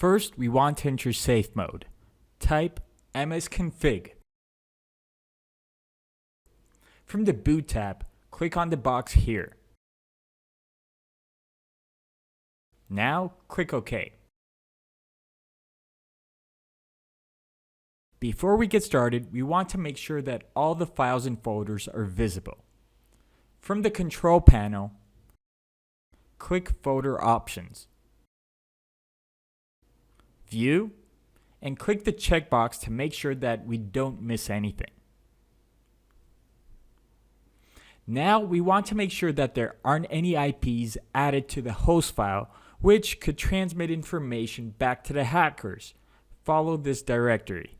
First, we want to enter safe mode. Type msconfig. From the boot tab, click on the box here. Now, click OK. Before we get started, we want to make sure that all the files and folders are visible. From the control panel, click Folder Options, View, and click the checkbox to make sure that we don't miss anything. Now we want to make sure that there aren't any IPs added to the host file which could transmit information back to the hackers. Follow this directory.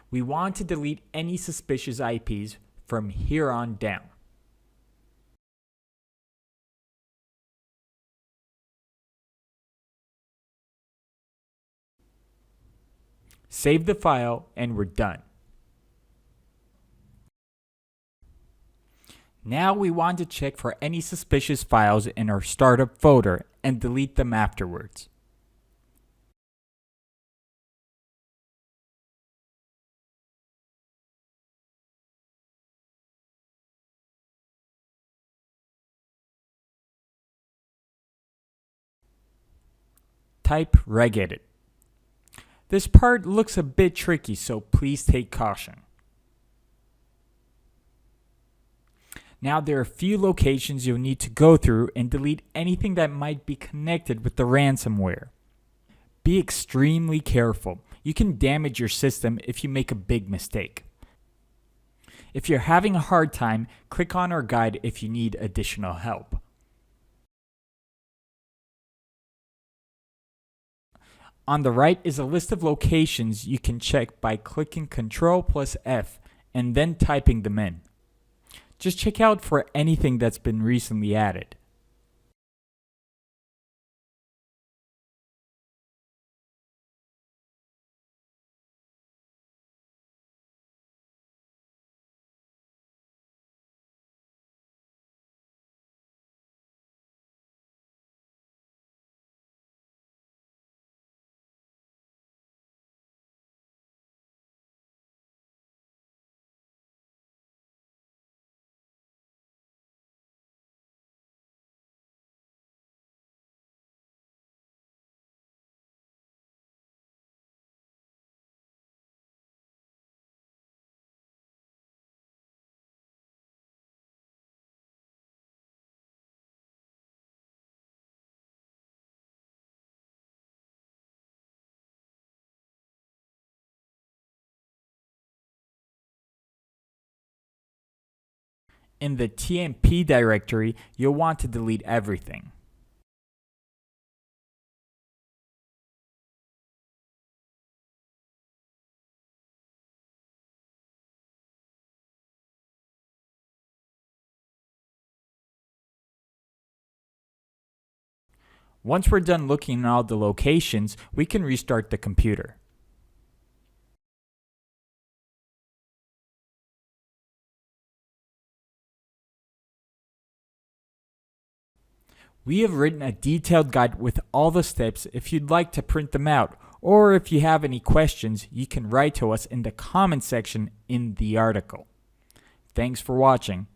We want to delete any suspicious IPs from here on down. Save the file and we're done. Now we want to check for any suspicious files in our startup folder and delete them afterwards. Type regedit. This part looks a bit tricky, so please take caution. Now there are a few locations you'll need to go through and delete anything that might be connected with the ransomware. Be extremely careful. You can damage your system if you make a big mistake. If you're having a hard time, click on our guide if you need additional help. On the right is a list of locations you can check by clicking Ctrl+F and then typing them in. Just check out for anything that's been recently added. In the TMP directory, you'll want to delete everything. Once we're done looking at all the locations, we can restart the computer. We have written a detailed guide with all the steps if you'd like to print them out, or if you have any questions, you can write to us in the comment section in the article. Thanks for watching.